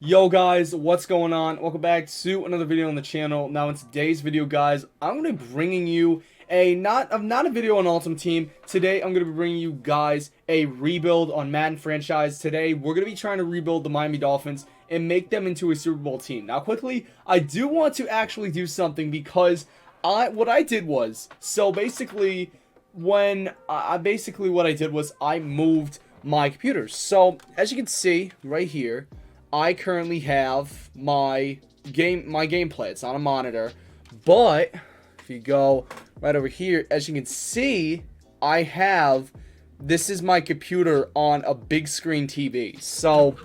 Yo guys, what's going on? Welcome back to another video on the channel. Now in today's video, guys, I'm going to be bringing you not a video on Ultimate Team. Today I'm going to be bringing you guys a rebuild on Madden franchise. Today we're going to be trying to rebuild the Miami Dolphins and make them into a Super Bowl team. Now quickly, I do want to actually do something because what I did was, so basically when what I did was I moved my computers. So as you can see right here, I currently have my gameplay. It's on a monitor, but if you go right over here, as you can see, this is my computer on a big screen TV. So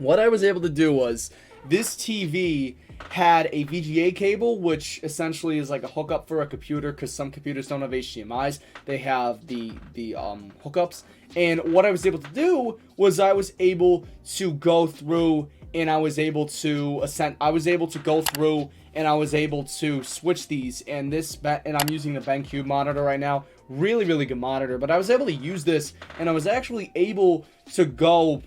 what I was able to do was, this TV had a VGA cable, which essentially is like a hookup for a computer, because some computers don't have HDMIs. They have the hookups. And what I was able to do was I was able to go through and I was able to switch these, and I'm using the BenQ monitor right now. Really good monitor, but I was able to use this, and I was actually able to go,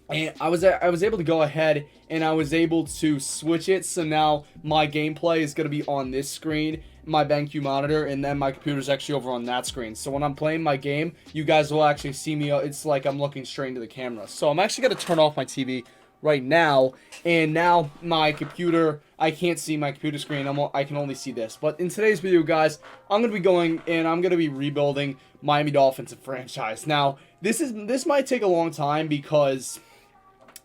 and I was able to go ahead and I was able to switch it. So now my gameplay is going to be on this screen, my BenQ monitor, and then my computer's actually over on that screen. So when I'm playing my game, you guys will actually see me. It's like I'm looking straight into the camera. So I'm actually going to turn off my TV right now, and now my computer, I can't see my computer screen. I can only see this. But in today's video, guys, I'm going to be going and I'm going to be rebuilding Miami Dolphins franchise. Now, this might take a long time because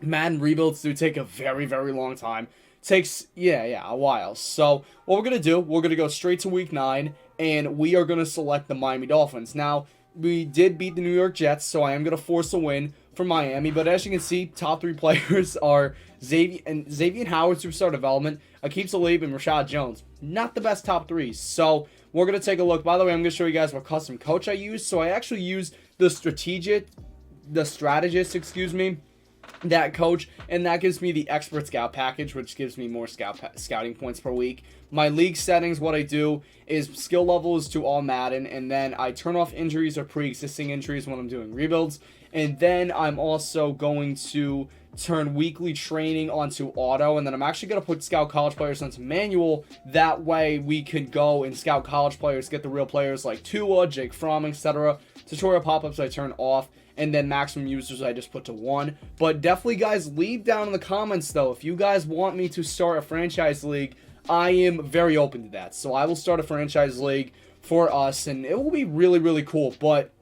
Madden rebuilds do take a very long time. Takes a while. So what we're gonna do, we're gonna go straight to week 9, and we are gonna select the Miami Dolphins. Now, we did beat the New York Jets, so I am gonna force a win for Miami. But as you can see, top 3 players are Xavier Howard, superstar development, Akeem Talib, and Rashad Jones. Not the best top 3s. So we're gonna take a look. By the way, I'm gonna show you guys what custom coach I use. So I actually use the strategist, excuse me, that coach, and that gives me the expert scout package, which gives me more scouting points per week. My league settings, what I do is skill levels to all Madden, and then I turn off injuries or pre-existing injuries when I'm doing rebuilds, and then I'm also going to turn weekly training onto auto, and then I'm actually going to put scout college players onto manual. That way we could go and scout college players, get the real players like Tua, Jake Fromm, etc. Tutorial pop-ups I turn off, and then maximum users I just put to 1. But definitely, guys, leave down in the comments though if you guys want me to start a franchise league. I am very open to that, so I will start a franchise league for us, and it will be really cool. But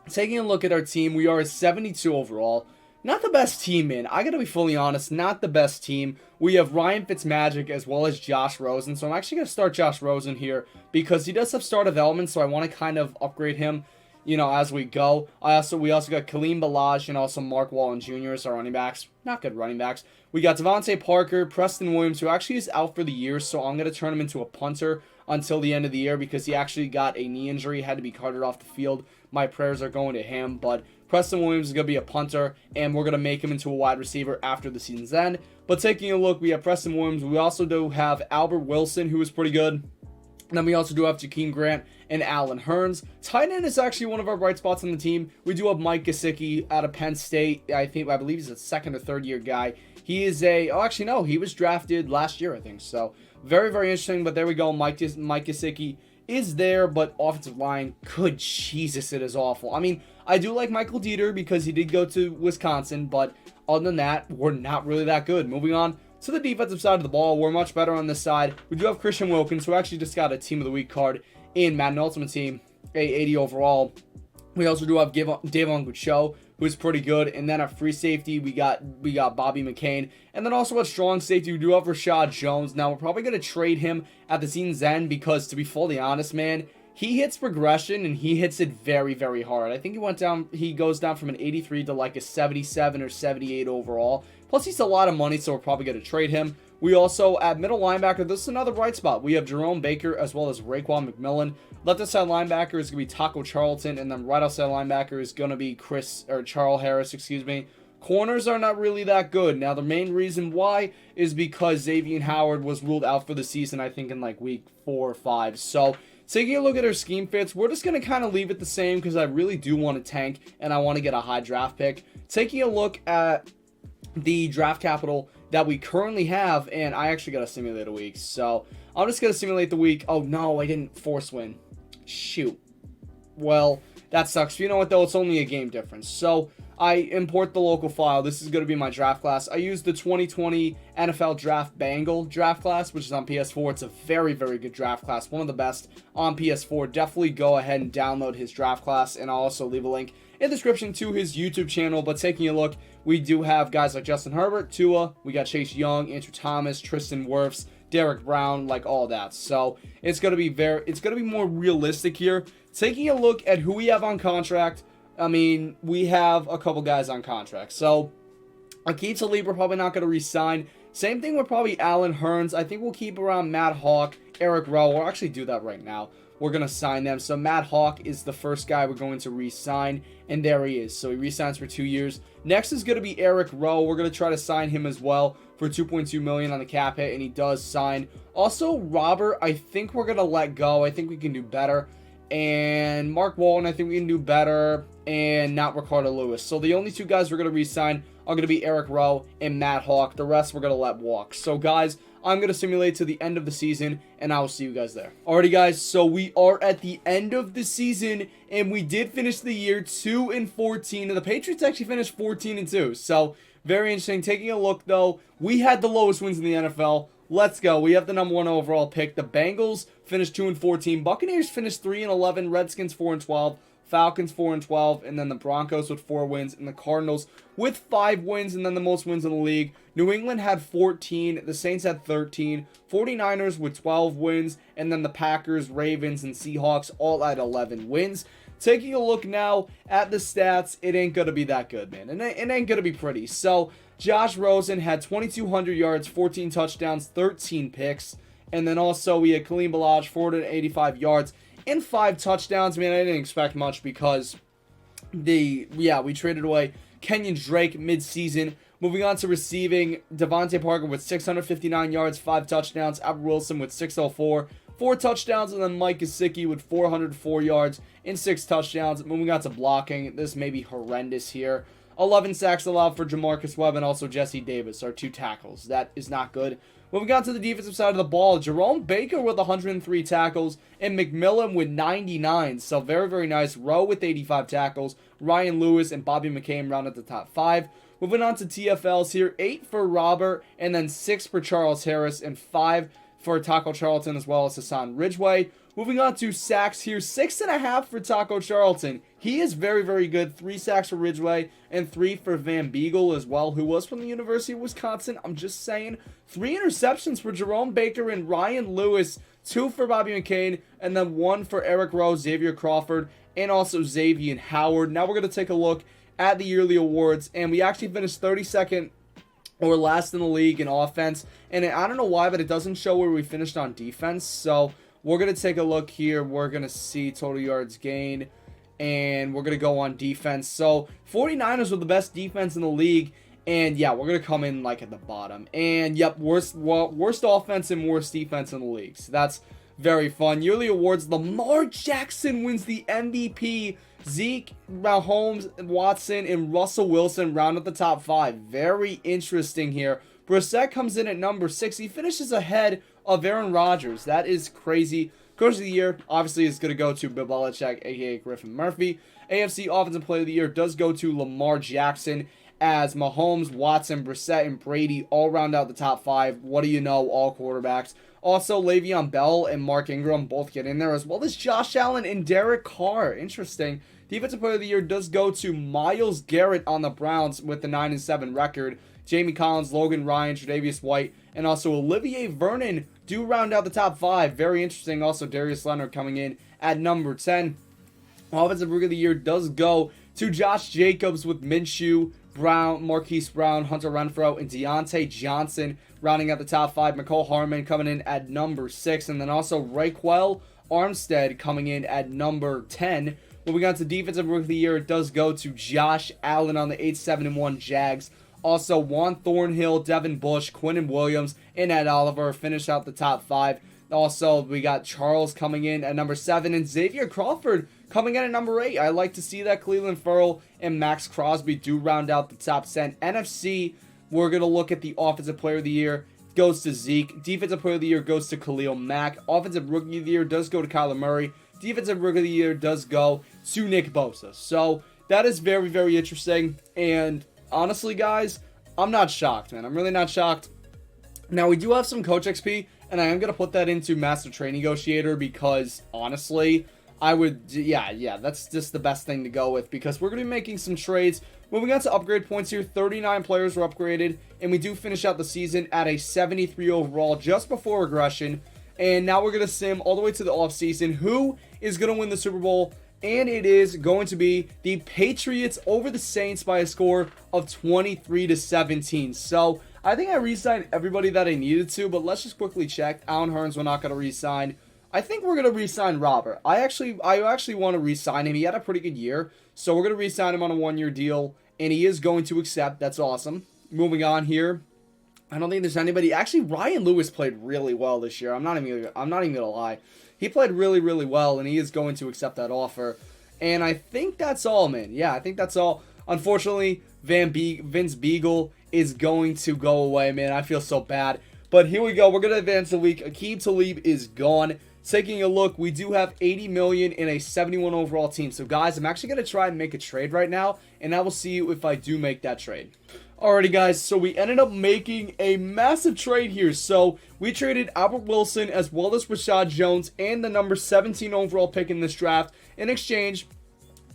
taking a look at our team, we are at 72 overall. Not the best team, man. I gotta be fully honest, not the best team. We have Ryan Fitzmagic as well as Josh Rosen, so I'm actually gonna start Josh Rosen here because he does have star development, so I want to kind of upgrade him, you know, as we go. We also got Kaleem Balaj and also Mark Wallen Jr. as our running backs. Not good running backs. We got Devontae Parker, Preston Williams, who actually is out for the year, so I'm going to turn him into a punter until the end of the year because he actually got a knee injury, had to be carted off the field. My prayers are going to him, but Preston Williams is going to be a punter, and we're going to make him into a wide receiver after the season's end. But taking a look, we have Preston Williams. We also do have Albert Wilson, who is pretty good. And then we also do have Jakeem Grant and Allen Hurns. Tight end is actually one of our bright spots on the team. We do have Mike Gesicki out of Penn State. I believe he's a second or third year guy. He is he was drafted last year, I think. So very interesting. But there we go. Mike Gesicki is there, but offensive line, good Jesus, it is awful. I mean, I do like Michael Dieter because he did go to Wisconsin, but other than that, we're not really that good. Moving on to the defensive side of the ball, we're much better on this side. We do have Christian Wilkins, who actually just got a Team of the Week card in Madden Ultimate Team, 80 overall. We also do have Davon Gucho, who's pretty good. And then at free safety, we got Bobby McCain. And then also at strong safety, we do have Rashad Jones. Now, we're probably going to trade him at the season's end because, to be fully honest, man, he hits progression and he hits it very hard. I think he goes down from an 83 to like a 77 or 78 overall. Plus, he's a lot of money, so we're probably going to trade him. We also, at middle linebacker, this is another bright spot. We have Jerome Baker as well as Raekwon McMillan. Left outside linebacker is going to be Taco Charlton, and then right outside linebacker is going to be Charles Harris, excuse me. Corners are not really that good. Now, the main reason why is because Xavier Howard was ruled out for the season, I think, in like week 4 or 5. So, taking a look at our scheme fits, we're just going to kind of leave it the same because I really do want to tank and I want to get a high draft pick. Taking a look at the draft capital that we currently have, and I actually got to simulate a week. So I'm just going to simulate the week. Oh, no, I didn't force win. Shoot. Well, that sucks. You know what, though? It's only a game difference. So I import the local file. This is going to be my draft class. I use the 2020 NFL Draft Bengal draft class, which is on PS4. It's a very, very good draft class. One of the best on PS4. Definitely go ahead and download his draft class, and I'll also leave a link in the description to his YouTube channel. But taking a look, we do have guys like Justin Herbert, Tua, we got Chase Young, Andrew Thomas, Tristan Wirfs, Derek Brown, like all that. So it's going to be more realistic here. Taking a look at who we have on contract, I mean, we have a couple guys on contract. So Aqib Talib, we're probably not going to re-sign. Same thing with probably Allen Hurns. I think we'll keep around Matt Hawk, Eric Rowe. We'll actually do that right now. We're going to sign them. So Matt Hawk is the first guy we're going to re-sign, and there he is. So he re-signs for 2 years. Next is going to be Eric Rowe. We're going to try to sign him as well for $2.2 million on the cap hit, and he does sign. Also, Robert, I think we're going to let go. I think we can do better. And Mark Walton, I think we can do better, and not Ricardo Lewis. So the only two guys we're going to re-sign are going to be Eric Rowe and Matt Hawk. The rest we're going to let walk. So guys, I'm going to simulate to the end of the season, and I will see you guys there. Alrighty guys, so we are at the end of the season, and we did finish the year 2-14, and the Patriots actually finished 14-2. So very interesting. Taking a look though, we had the lowest wins in the NFL. Let's go. We have the number 1 overall pick. The Bengals finished 2-14. Buccaneers finished 3-11. Redskins 4-12. Falcons 4-12. And then the Broncos with 4 wins. And the Cardinals with 5 wins. And then the most wins in the league. New England had 14. The Saints had 13. 49ers with 12 wins. And then the Packers, Ravens, and Seahawks all at 11 wins. Taking a look now at the stats, it ain't going to be that good, man. It ain't going to be pretty. So Josh Rosen had 2,200 yards, 14 touchdowns, 13 picks. And then also we had Kaleem Ballage, 485 yards and 5 touchdowns. Man, I didn't expect much because we traded away Kenyon Drake mid-season. Moving on to receiving, Devontae Parker with 659 yards, 5 touchdowns. Albert Wilson with 604, 4 touchdowns. And then Mike Gesicki with 404 yards and 6 touchdowns. Moving on to blocking, this may be horrendous here. 11 sacks allowed for Jamarcus Webb and also Jesse Davis, our 2 tackles. That is not good. Moving on to the defensive side of the ball, Jerome Baker with 103 tackles and McMillan with 99. So very, very nice. Rowe with 85 tackles. Ryan Lewis and Bobby McCain round at the top 5. Moving on to TFLs here, 8 for Robert and then 6 for Charles Harris and 5 for Taco Charlton as well as Hassan Ridgeway. Moving on to sacks here, 6.5 for Taco Charlton. He is very, very good. 3 sacks for Ridgeway and 3 for Van Beagle as well, who was from the University of Wisconsin. I'm just saying. 3 interceptions for Jerome Baker and Ryan Lewis. 2 for Bobby McCain and then 1 for Eric Rowe, Xavier Crawford, and also Xavier Howard. Now we're going to take a look at the yearly awards, and we actually finished 32nd or last in the league in offense. And I don't know why, but it doesn't show where we finished on defense. So we're going to take a look here. We're going to see total yards gained, and we're going to go on defense. So 49ers were the best defense in the league, and yeah, we're going to come in like at the bottom. And yep, worst offense and worst defense in the league. So that's very fun. Yearly awards, Lamar Jackson wins the MVP. Zeke, Mahomes, Watson, and Russell Wilson round up the top 5. Very interesting here. Brissett comes in at number 6. He finishes ahead of Aaron Rodgers. That is crazy. Coach of the Year, obviously, is going to go to Bill Belichick, a.k.a. Griffin Murphy. AFC Offensive Player of the Year does go to Lamar Jackson, as Mahomes, Watson, Brissett, and Brady all round out the top 5. What do you know? All quarterbacks. Also, Le'Veon Bell and Mark Ingram both get in there, as well as Josh Allen and Derek Carr. Interesting. Defensive Player of the Year does go to Myles Garrett on the Browns with the 9-7 record. Jamie Collins, Logan Ryan, Tre'Davious White, and also Olivier Vernon do round out the top 5. Very interesting. Also, Darius Leonard coming in at number 10. Offensive Rookie of the Year does go to Josh Jacobs with Minshew, Brown, Marquise Brown, Hunter Renfrow, and Deontay Johnson rounding out the top 5. McCole Harmon coming in at number 6. And then also Raquel Armstead coming in at number 10. Moving on to Defensive Rookie of the Year, it does go to Josh Allen on the 8-7-1 Jags. Also, Juan Thornhill, Devin Bush, Quinnen Williams, and Ed Oliver finish out the top 5. Also, we got Charles coming in at number 7 and Xavier Crawford coming in at number 8. I like to see that Cleveland Ferrell and Max Crosby do round out the top 10. NFC, we're going to look at the Offensive Player of the Year. Goes to Zeke. Defensive Player of the Year goes to Khalil Mack. Offensive Rookie of the Year does go to Kyler Murray. Defensive Rookie of the Year does go to Nick Bosa. So that is very, very interesting. And honestly, guys, I'm not shocked, man. I'm really not shocked. Now, we do have some Coach XP, and I am going to put that into Master Trade Negotiator because, honestly, I would, yeah, that's just the best thing to go with because we're going to be making some trades. Moving on to upgrade points here, 39 players were upgraded, and we do finish out the season at a 73 overall just before regression. And now we're going to sim all the way to the offseason. Who is going to win the Super Bowl? And it is going to be the Patriots over the Saints by a score of 23-17. So I think I re-signed everybody that I needed to, but let's just quickly check. Allen Hurns, we're not going to re-sign. I think we're going to re-sign Robert. I actually want to re-sign him. He had a pretty good year, so we're going to re-sign him on a 1-year deal, and he is going to accept. That's awesome. Moving on here. I don't think there's anybody. Actually, Ryan Lewis played really well this year. I'm not even going to lie. He played really, really well, and he is going to accept that offer. And I think that's all, man. Yeah, I think that's all. Unfortunately, Vince Beagle is going to go away, man. I feel so bad. But here we go. We're going to advance the week. Aqib Talib is gone. Taking a look, we do have 80 million in a 71 overall team. So, guys, I'm actually going to try and make a trade right now, and I will see you if I do make that trade. Alrighty, guys, so we ended up making a massive trade here. So we traded Albert Wilson as well as Rashad Jones and the number 17 overall pick in this draft in exchange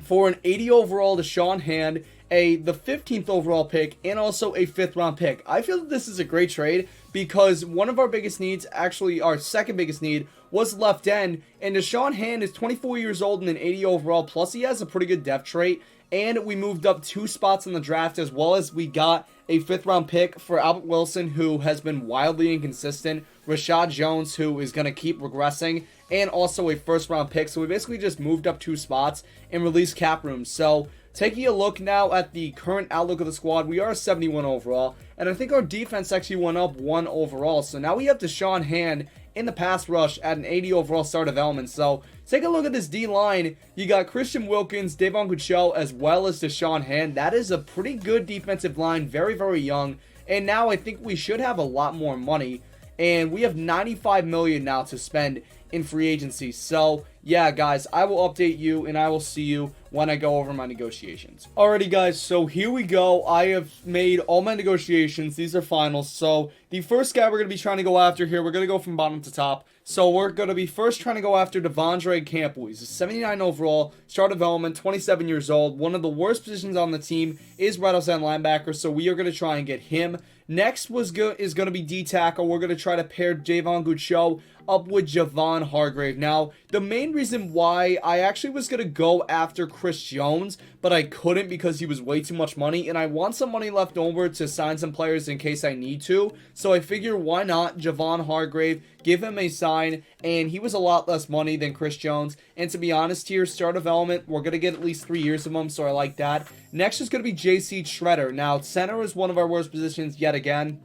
for an 80 overall to Sean Hand, the 15th overall pick, and also a 5th round pick. I feel that this is a great trade because one of our biggest needs, actually our second biggest need, was left end. And Deshaun Hand is 24 years old and an 80 overall, plus he has a pretty good depth trait. And we moved up 2 spots in the draft, as well as we got a 5th round pick for Albert Wilson, who has been wildly inconsistent, Rashad Jones, who is going to keep regressing, and also a 1st round pick. So we basically just moved up 2 spots and released cap room. So taking a look now at the current outlook of the squad, we are 71 overall, and I think our defense actually went up 1 overall. So now we have Deshaun Hand in the pass rush at an 80 overall star development. So take a look at this D-line. You got Christian Wilkins, Davon Cuccio, as well as Deshaun Hand. That is a pretty good defensive line, very, very young. And now I think we should have a lot more money. And we have $95 million now to spend in free agency. So, yeah, guys, I will update you, and I will see you when I go over my negotiations. Alrighty, guys, so here we go. I have made all my negotiations. These are finals. So, the first guy we're going to be trying to go after here, we're going to go from bottom to top. So, we're going to be first trying to go after Devondre Campbell. He's a 79 overall, star development, 27 years old. One of the worst positions on the team is right outside linebacker, so we are going to try and get him. Next is going to be D-tackle. We're going to try to pair Davon Cuccio up with Javon Hargrave. Now, the main reason why I actually was going to go after Chris Jones, but I couldn't because he was way too much money, and I want some money left over to sign some players in case I need to. So I figure, why not Javon Hargrave, give him a sign, and he was a lot less money than Chris Jones. And to be honest here, star development, we're going to get at least 3 years of him, so I like that. Next is going to be J.C. Shredder. Now, center is one of our worst positions yet again.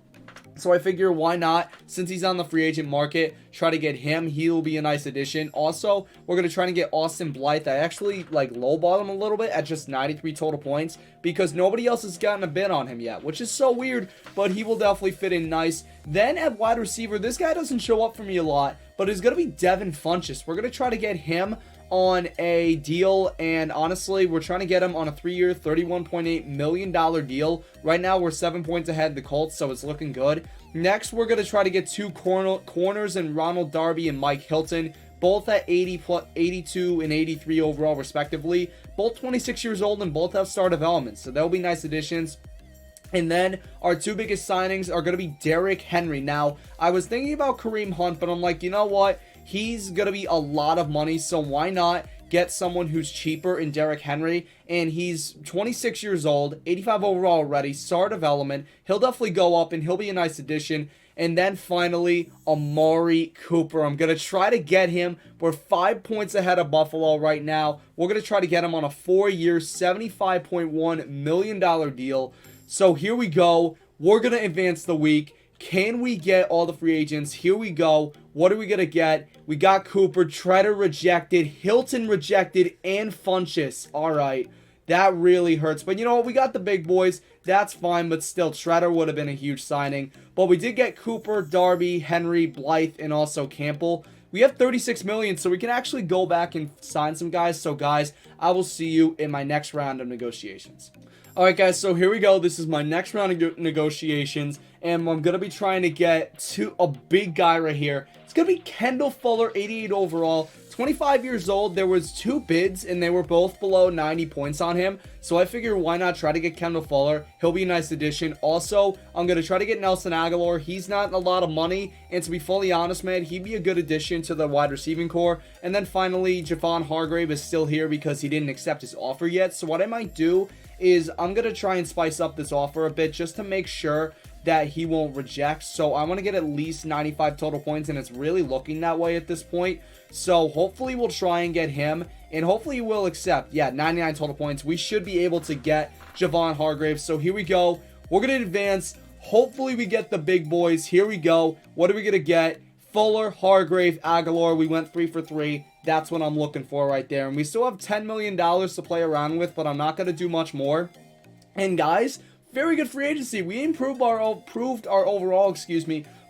So I figure, why not, since he's on the free agent market, try to get him. He'll be a nice addition. Also, we're going to try to get Austin Blythe. I actually, lowballed him a little bit at just 93 total points because nobody else has gotten a bid on him yet, which is so weird, but he will definitely fit in nice. Then at wide receiver, this guy doesn't show up for me a lot, but it's going to be Devin Funchess. We're going to try to get him on a deal, and honestly, we're trying to get him on a 3-year, $31.8 million deal. Right now, we're 7 points ahead of the Colts, so it's looking good. Next, we're going to try to get 2 corners in Ronald Darby and Mike Hilton, both at 82 and 83 overall, respectively. Both 26 years old and both have star development, so they'll be nice additions. And then our 2 biggest signings are going to be Derrick Henry. Now, I was thinking about Kareem Hunt, but I'm like, you know what? He's going to be a lot of money, so why not get someone who's cheaper in Derrick Henry? And he's 26 years old, 85 overall already, star development. He'll definitely go up, and he'll be a nice addition. And then finally, Amari Cooper. I'm going to try to get him. We're 5 points ahead of Buffalo right now. We're going to try to get him on a 4-year, $75.1 million deal. So here we go. We're going to advance the week. Can we get all the free agents? Here we go. What are we going to get? We got Cooper, Treader rejected, Hilton rejected, and Funchess. All right. That really hurts. But you know what? We got the big boys. That's fine. But still, Treader would have been a huge signing. But we did get Cooper, Darby, Henry, Blythe, and also Campbell. We have 36 million, so we can actually go back and sign some guys. So, guys, I will see you in my next round of negotiations. All right, guys, so here we go. This is my next round of negotiations, and I'm going to be trying to get a big guy right here. It's going to be Kendall Fuller, 88 overall, 25 years old. There was 2 bids, and they were both below 90 points on him, so I figured why not try to get Kendall Fuller. He'll be a nice addition. Also, I'm going to try to get Nelson Aguilar. He's not a lot of money, and to be fully honest, man, he'd be a good addition to the wide receiving core. And then finally, Javon Hargrave is still here because he didn't accept his offer yet, so what I might do is I'm going to try and spice up this offer a bit just to make sure that he won't reject. So I want to get at least 95 total points, and it's really looking that way at this point. So hopefully we'll try and get him, and hopefully he will accept. Yeah, 99 total points. We should be able to get Javon Hargrave. So here we go. We're going to advance. Hopefully we get the big boys. Here we go. What are we going to get? Fuller, Hargrave, Aguilar. We went 3 for 3. That's what I'm looking for right there. And we still have $10 million to play around with, but I'm not going to do much more. And guys, very good free agency. We improved our overall,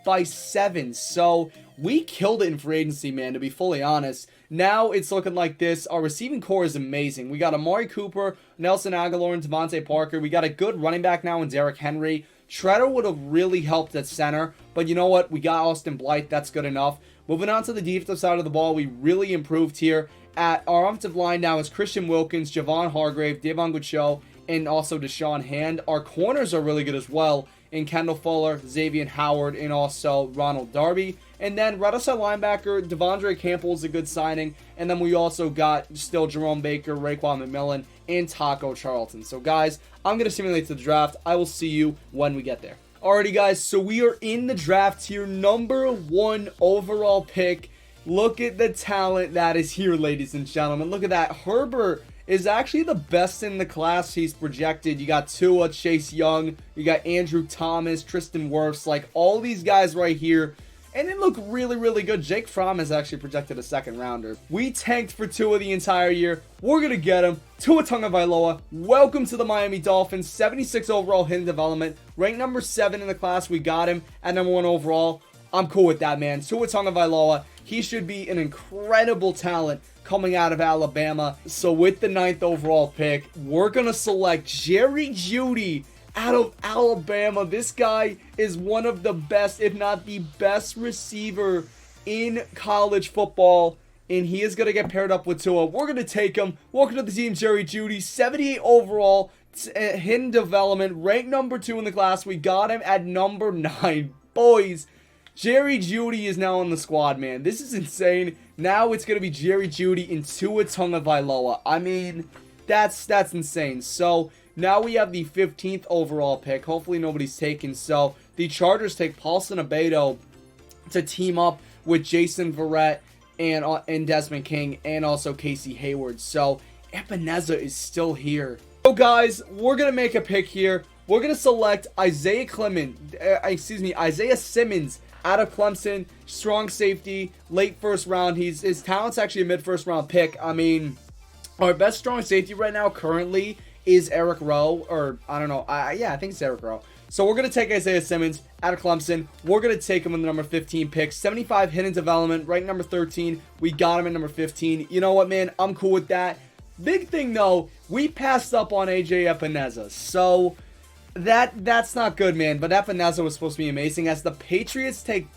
by 7. So we killed it in free agency, man, to be fully honest. Now it's looking like this. Our receiving core is amazing. We got Amari Cooper, Nelson Aguilar, and Devontae Parker. We got a good running back now in Derrick Henry. Treader would have really helped at center, but you know what? We got Austin Blythe. That's good enough. Moving on to the defensive side of the ball, we really improved here. At our offensive line now is Christian Wilkins, Javon Hargrave, Devon Guicho, and also Deshaun Hand. Our corners are really good as well in Kendall Fuller, Xavier Howard, and also Ronald Darby. And then right outside linebacker, Devondre Campbell is a good signing. And then we also got still Jerome Baker, Raekwon McMillan, and Taco Charlton. So guys, I'm going to simulate the draft. I will see you when we get there. Alrighty guys, so we are in the draft here. Number 1 overall pick. Look at the talent that is here, ladies and gentlemen. Look at that. Herbert is actually the best in the class. He's projected. You got Tua, Chase Young. You got Andrew Thomas, Tristan Wirfs. Like all these guys right here. And it looked really, really good. Jake Fromm is actually projected a 2nd rounder. We tanked for Tua the entire year. We're going to get him. Tua Tagovailoa, welcome to the Miami Dolphins. 76 overall hidden development. Ranked number 7 in the class. We got him at number 1 overall. I'm cool with that, man. Tua Tagovailoa, he should be an incredible talent coming out of Alabama. So with the 9th overall pick, we're going to select Jerry Jeudy out of Alabama. This guy is one of the best, if not the best receiver in college football, and he is going to get paired up with Tua. We're going to take him. Welcome to the team, Jerry Jeudy. 78 overall, hidden development, ranked number 2 in the class. We got him at number 9. Boys, Jerry Jeudy is now on the squad, man. This is insane. Now it's going to be Jerry Jeudy and Tua Tagovailoa. I mean, that's insane. So now we have the 15th overall pick. Hopefully nobody's taken. So the Chargers take Paulson Abedo to team up with Jason Verrett and Desmond King and also Casey Hayward. So Epineza is still here. So guys, we're going to make a pick here. We're going to select Isaiah Simmons out of Clemson, strong safety, late 1st round. His talent's actually a mid-1st round pick. I mean, our best strong safety right now currently is Eric Rowe, or I don't know. Yeah, I think it's Eric Rowe. So we're going to take Isaiah Simmons out of Clemson. We're going to take him in the number 15 pick. 75 hidden development, right number 13. We got him at number 15. You know what, man? I'm cool with that. Big thing, though, we passed up on AJ Epineza. So that's not good, man. But Epineza was supposed to be amazing. As the Patriots take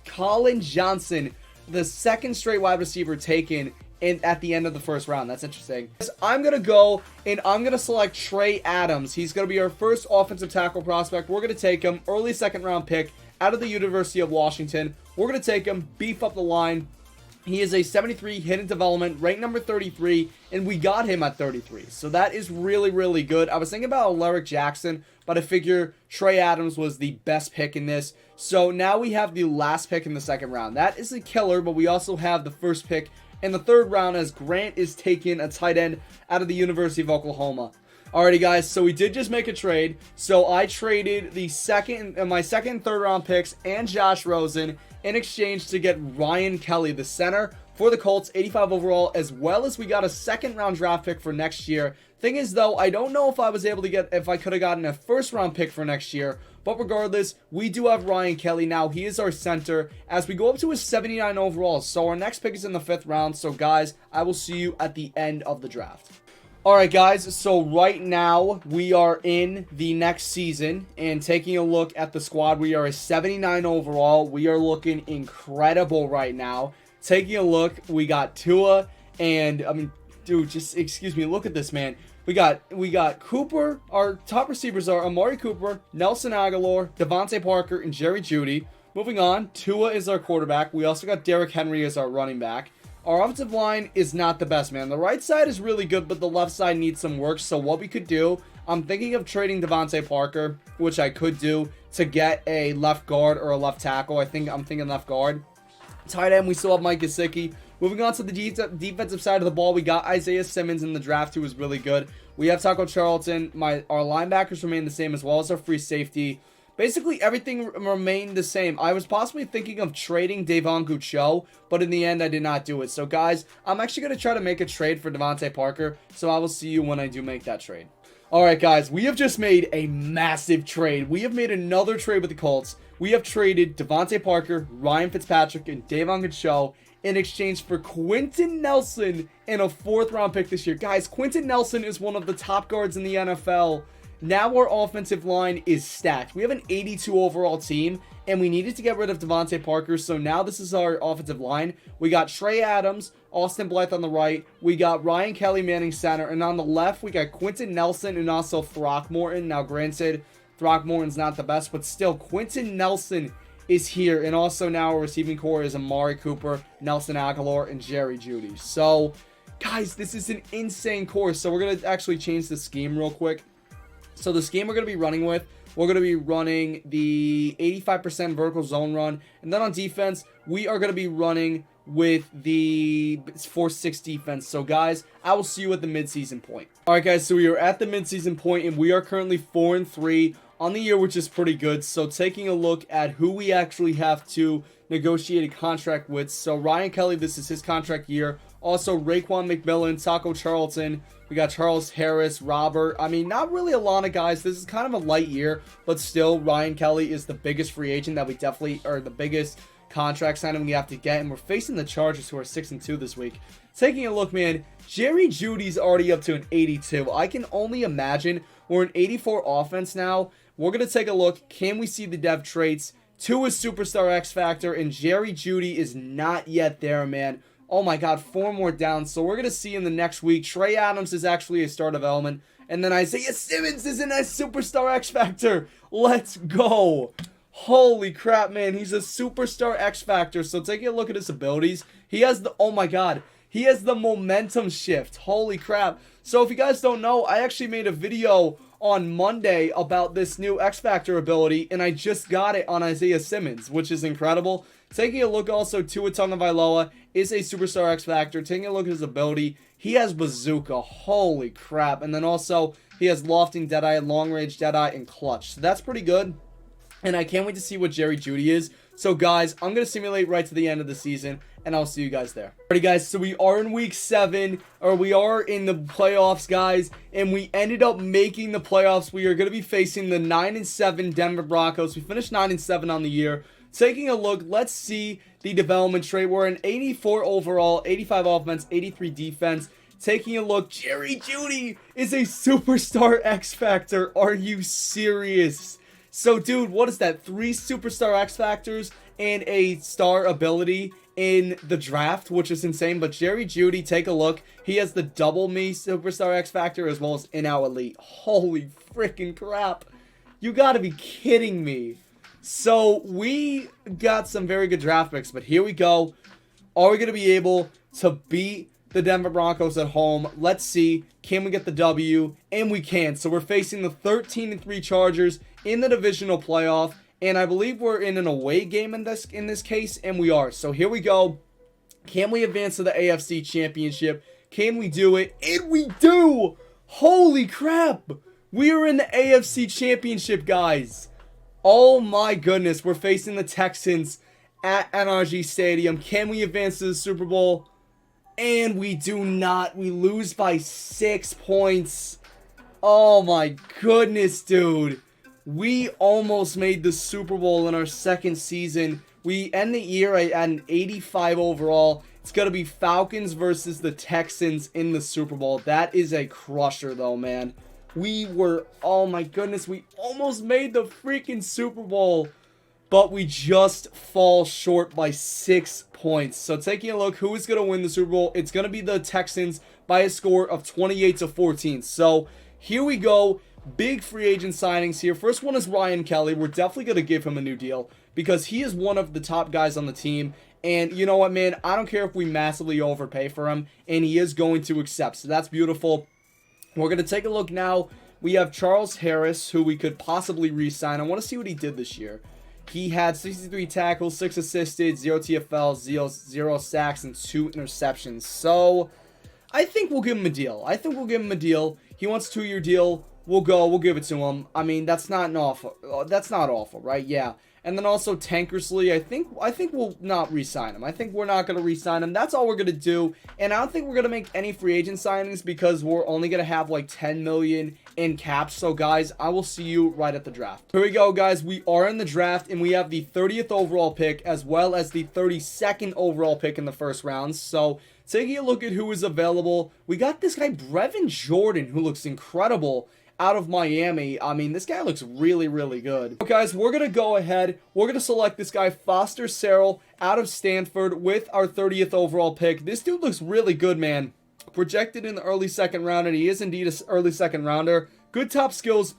Colin Johnson, the 2nd straight wide receiver taken at the end of the 1st round. That's interesting. I'm going to go and I'm going to select Trey Adams. He's going to be our first offensive tackle prospect. We're going to take him, early 2nd round pick out of the University of Washington. We're going to take him, beef up the line. He is a 73 hidden development, ranked number 33, and we got him at 33. So that is really, really good. I was thinking about Alaric Jackson, but I figure Trey Adams was the best pick in this. So now we have the last pick in the 2nd round. That is a killer, but we also have the 1st pick in the 3rd round as Grant is taking a tight end out of the University of Oklahoma. Alrighty, guys, so we did just make a trade. So I traded the my second and third round picks and Josh Rosen in exchange to get Ryan Kelly, the center for the Colts, 85 overall, as well as we got a second round draft pick for next year. Thing is, though, I don't know if I was able to get, if I could have gotten a first round pick for next year. But regardless, we do have Ryan Kelly now. He is our center as we go up to his 79 overall. So our next pick is in the 5th round. So guys, I will see you at the end of the draft. Alright guys, so right now we are in the next season and taking a look at the squad. We are a 79 overall. We are looking incredible right now. Taking a look, we got Tua and, I mean, dude, just excuse me, look at this, man. We got Cooper. Our top receivers are Amari Cooper, Nelson Agholor, Devontae Parker, and Jerry Jeudy. Moving on, Tua is our quarterback. We also got Derrick Henry as our running back. Our offensive line is not the best, man. The right side is really good, but the left side needs some work. So what we could do, I'm thinking of trading Devontae Parker, which I could do, to get a left guard or a left tackle. I'm thinking left guard. Tight end, we still have Mike Gesicki. Moving on to the defensive side of the ball, we got Isaiah Simmons in the draft, who was really good. We have Taco Charlton. Our linebackers remain the same, as well as our free safety. Basically, everything remained the same. I was possibly thinking of trading Davon Gucho, but in the end, I did not do it. So, guys, I'm actually going to try to make a trade for Devontae Parker, so I will see you when I do make that trade. Alright, guys, we have just made a massive trade. We have made another trade with the Colts. We have traded Devontae Parker, Ryan Fitzpatrick, and Davon Gucho in exchange for Quentin Nelson and a 4th round pick this year. Guys, Quentin Nelson is one of the top guards in the NFL. Now our offensive line is stacked. We have an 82 overall team, and we needed to get rid of Devontae Parker, so now this is our offensive line. We got Trey Adams, Austin Blythe on the right. We got Ryan Kelly manning center, and on the left, we got Quentin Nelson and also Throckmorton. Now, granted, Throckmorton's not the best, but still, Quentin Nelson is here, and also now our receiving core is Amari Cooper, Nelson Agholor, and Jerry Jeudy. So, guys, this is an insane core. So we're going to actually change the scheme real quick. So the scheme we're going to be running with, we're going to be running the 85% vertical zone run, and then on defense, we are going to be running with the 4-6 defense. So guys, I will see you at the midseason point. Alright guys, so we are at the midseason point, and we are currently 4-3 on the year, which is pretty good. So taking a look at who we actually have to negotiate a contract with. So Ryan Kelly, this is his contract year. Also Raekwon McMillan, Taco Charlton. We got Charles Harris, Robert. I mean, not really a lot of guys. This is kind of a light year, but still, Ryan Kelly is the biggest free agent that we definitely, or the biggest contract signing we have to get. And we're facing the Chargers, who are 6-2 this week. Taking a look, man, Jerry Jeudy's already up to an 82. I can only imagine we're an 84 offense now. We're going to take a look. Can we see the dev traits? 2 is Superstar X Factor, and Jerry Jeudy is not yet there, man. Oh my god, 4 more down. So we're going to see in the next week. Trey Adams is actually a star development. And then Isaiah Simmons is in a Superstar X Factor. Let's go. Holy crap, man. He's a Superstar X Factor. So taking a look at his abilities, he has the, oh my god, he has the momentum shift. Holy crap. So if you guys don't know, I actually made a video on Monday about this new X Factor ability, and I just got it on Isaiah Simmons, which is incredible. Taking a look also, Tua Tagovailoa is a Superstar X Factor. Taking a look at his ability, he has Bazooka. Holy crap. And then also, he has Lofting Deadeye, Long Range Deadeye, and Clutch. So that's pretty good. And I can't wait to see what Jerry Jeudy is. So guys, I'm going to simulate right to the end of the season, and I'll see you guys there. Alrighty guys, so we are in week 7, or we are in the playoffs, guys, and we ended up making the playoffs. We are going to be facing the 9-7 Denver Broncos. We finished 9-7 on the year. Taking a look, let's see the development trait. We're an 84 overall, 85 offense, 83 defense. Taking a look, Jerry Jeudy is a Superstar X Factor. Are you serious? So, dude, what is that? 3 Superstar X Factors and a star ability in the draft, which is insane. But Jerry Jeudy, take a look. He has the double me Superstar X Factor as well as in-out elite. Holy freaking crap. You gotta be kidding me. So, we got some very good draft picks, but here we go. Are we going to be able to beat the Denver Broncos at home? Let's see. Can we get the W? And we can. So, we're facing the 13-3 Chargers in the divisional playoff, and I believe we're in an away game in this case, and we are. So, here we go. Can we advance to the AFC Championship? Can we do it? And we do! Holy crap! We are in the AFC Championship, guys. Oh my goodness, we're facing the Texans at NRG Stadium. Can we advance to the Super Bowl? And we do not. We lose by 6 points. Oh my goodness, dude. We almost made the Super Bowl in our second season. We end the year at an 85 overall. It's going to be Falcons versus the Texans in the Super Bowl. That is a crusher, though, man. Oh my goodness, we almost made the freaking Super Bowl. But we just fall short by 6 points. So taking a look, who is going to win the Super Bowl? It's going to be the Texans by a score of 28-14. So here we go. Big free agent signings here. First one is Ryan Kelly. We're definitely going to give him a new deal because he is one of the top guys on the team. And you know what, man? I don't care if we massively overpay for him, and he is going to accept. So that's beautiful. We're going to take a look now. We have Charles Harris, who we could possibly re-sign. I want to see what he did this year. He had 63 tackles, 6 assisted, 0 TFLs, 0 sacks, and 2 interceptions. So I think we'll give him a deal. He wants a 2-year deal. We'll give it to him. I mean, that's not awful, right? Yeah. And then also Tankersley, I think we'll not re-sign him. I think we're not going to re-sign him. That's all we're going to do. And I don't think we're going to make any free agent signings because we're only going to have like 10 million in caps. So guys, I will see you right at the draft. Here we go, guys. We are in the draft and we have the 30th overall pick as well as the 32nd overall pick in the first round. So taking a look at who is available, we got this guy Brevin Jordan who looks incredible out of Miami. I mean, this guy looks really, really good. So guys, we're going to go ahead. We're going to select this guy, Foster Sarell, out of Stanford with our 30th overall pick. This dude looks really good, man. Projected in the early second round, and he is indeed an early second rounder. Good top skills.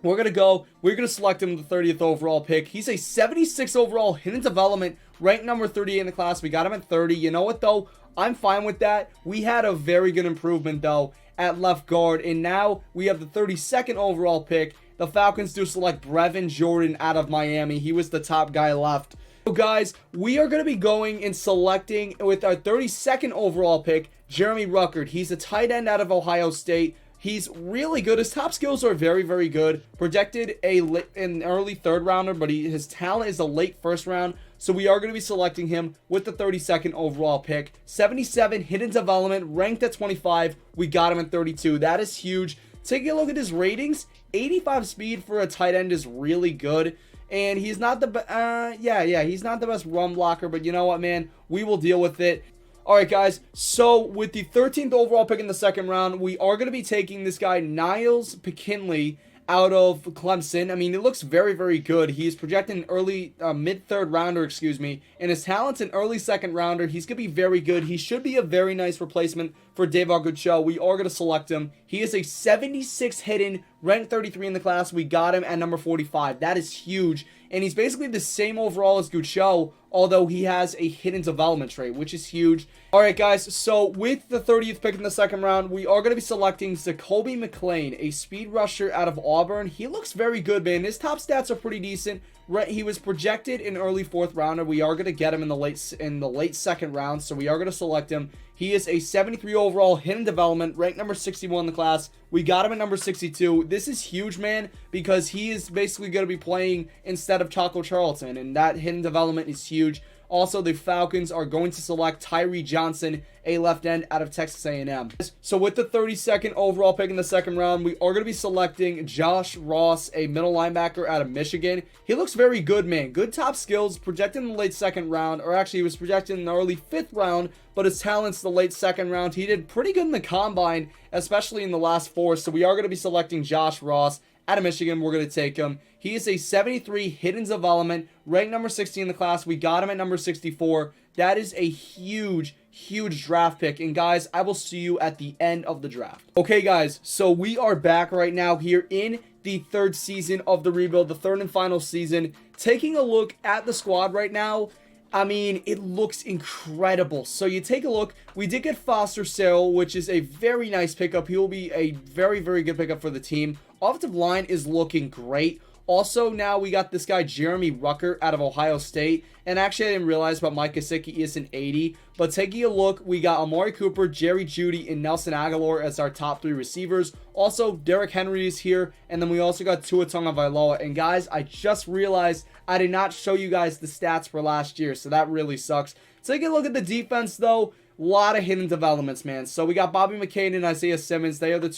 We're going to select him the 30th overall pick. He's a 76 overall hidden development, ranked number 38 in the class. We got him at 30. You know what, though? I'm fine with that. We had a very good improvement, though, at left guard, and now we have the 32nd overall pick. The Falcons do select Brevin Jordan out of Miami. He was the top guy left. So guys, we are going to be going and selecting with our 32nd overall pick, Jeremy Ruckert. He's a tight end out of Ohio State. He's really good. His top skills are very, very good. Projected an early third rounder, but his talent is a late first round. So we are going to be selecting him with the 32nd overall pick. 77 hidden development, ranked at 25. We got him at 32. That is huge. Taking a look at his ratings, 85 speed for a tight end is really good. And he's not the he's not the best run blocker, but you know what, man? We will deal with it. Alright, guys, so with the 13th overall pick in the second round, we are going to be taking this guy, Niles McKinley, out of Clemson. I mean, it looks very, very good. He's projected an early, mid-third rounder, and his talent's an early second rounder. He's going to be very good. He should be a very nice replacement for Dave Agucho. We are going to select him. He is a 76 hidden, ranked 33 in the class. We got him at number 45. That is huge. And he's basically the same overall as Gucho, although he has a hidden development trait, which is huge. Alright guys, so with the 30th pick in the second round, we are going to be selecting Zakoby McClain, a speed rusher out of Auburn. He looks very good, man. His top stats are pretty decent. He was projected an early fourth rounder. We are going to get him in the late second round, so we are going to select him. He is a 73 overall hidden development, ranked number 61 in the class. We got him at number 62. This is huge, man, because he is basically going to be playing instead of Chaco Charlton, and that hidden development is huge. Also, the Falcons are going to select Tyree Johnson, a left end out of Texas A&M. So with the 32nd overall pick in the second round, we are going to be selecting Josh Ross, a middle linebacker out of Michigan. He looks very good, man. Good top skills, projected in the late second round, or actually he was projected in the early fifth round, but his talent's the late second round. He did pretty good in the combine, especially in the last four. So we are going to be selecting Josh Ross out of Michigan. We're going to take him. He is a 73 hidden development, ranked number 60 in the class. We got him at number 64. That is a huge, huge draft pick. And guys, I will see you at the end of the draft. Okay, guys, so we are back right now here in the third season of the rebuild, the third and final season. Taking a look at the squad right now, I mean, it looks incredible. So you take a look. We did get Foster Sarell, which is a very nice pickup. He will be a very, very good pickup for the team. Offensive line is looking great. Also, now we got this guy Jeremy Ruckert out of Ohio State. And actually, I didn't realize, but Mike Gesicki is an 80. But taking a look, we got Amari Cooper, Jerry Jeudy, and Nelson Aguilar as our top 3 receivers. Also, Derrick Henry is here. And then we also got Tua Tagovailoa. And guys, I just realized I did not show you guys the stats for last year. So that really sucks. Take a look at the defense, though. A lot of hidden developments, man. So we got Bobby McCain and Isaiah Simmons. They are the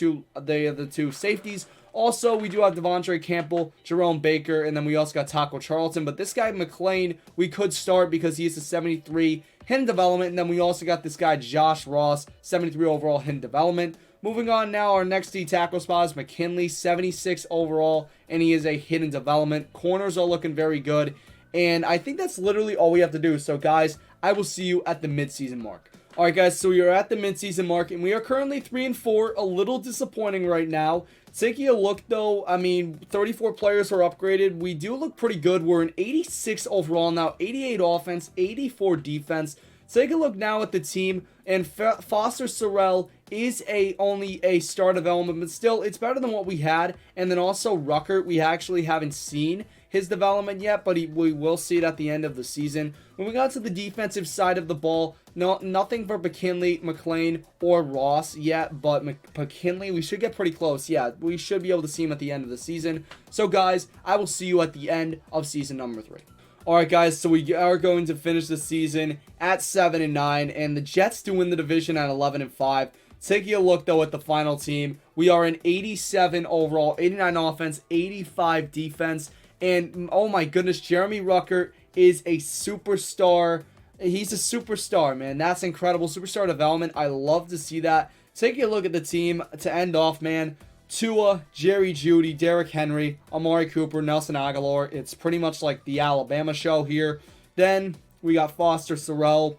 two safeties. Also, we do have Devondre Campbell, Jerome Baker, and then we also got Taco Charlton. But this guy, McLean, we could start because he is a 73 hidden development. And then we also got this guy, Josh Ross, 73 overall hidden development. Moving on now, our next D tackle spot is McKinley, 76 overall, and he is a hidden development. Corners are looking very good. And I think that's literally all we have to do. So, guys, I will see you at the midseason mark. All right, guys, so we are at the midseason mark, and we are currently 3-4, a little disappointing right now. Taking a look, though, I mean, 34 players are upgraded. We do look pretty good. We're an 86 overall now, 88 offense, 84 defense. Take a look now at the team, and Foster Sarell is only a star development, but still, it's better than what we had. And then also Ruckert, we actually haven't seen his development yet, but we will see it at the end of the season. When we got to the defensive side of the ball, nothing for McKinley, McLean, or Ross yet, but McKinley, we should get pretty close. Yeah, we should be able to see him at the end of the season. So, guys, I will see you at the end of season number 3. Alright, guys, so we are going to finish the season at 7-9, and the Jets do win the division at 11-5. Taking a look, though, at the final team, we are an 87 overall, 89 offense, 85 defense. And, oh my goodness, Jeremy Ruckert is a superstar. He's a superstar, man. That's incredible. Superstar development. I love to see that. Taking a look at the team to end off, man. Tua, Jerry Jeudy, Derrick Henry, Amari Cooper, Nelson Aguilar. It's pretty much like the Alabama show here. Then we got Foster Sarell,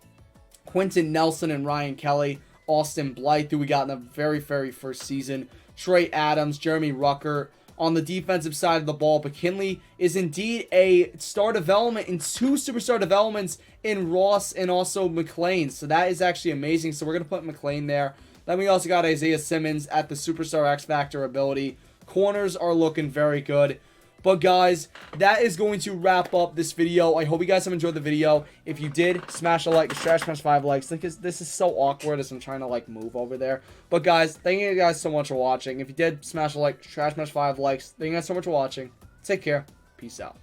Quentin Nelson, and Ryan Kelly. Austin Blythe, who we got in the very, very first season. Trey Adams, Jeremy Ruckert. On the defensive side of the ball, McKinley is indeed a star development and 2 superstar developments in Ross and also McLean. So that is actually amazing. So we're going to put McLean there. Then we also got Isaiah Simmons at the superstar X Factor ability. Corners are looking very good. But guys, that is going to wrap up this video. I hope you guys have enjoyed the video. If you did, smash a like. Smash 5 likes. Because this is so awkward as I'm trying to like move over there. But guys, thank you guys so much for watching. If you did, smash a like. Smash 5 likes. Thank you guys so much for watching. Take care. Peace out.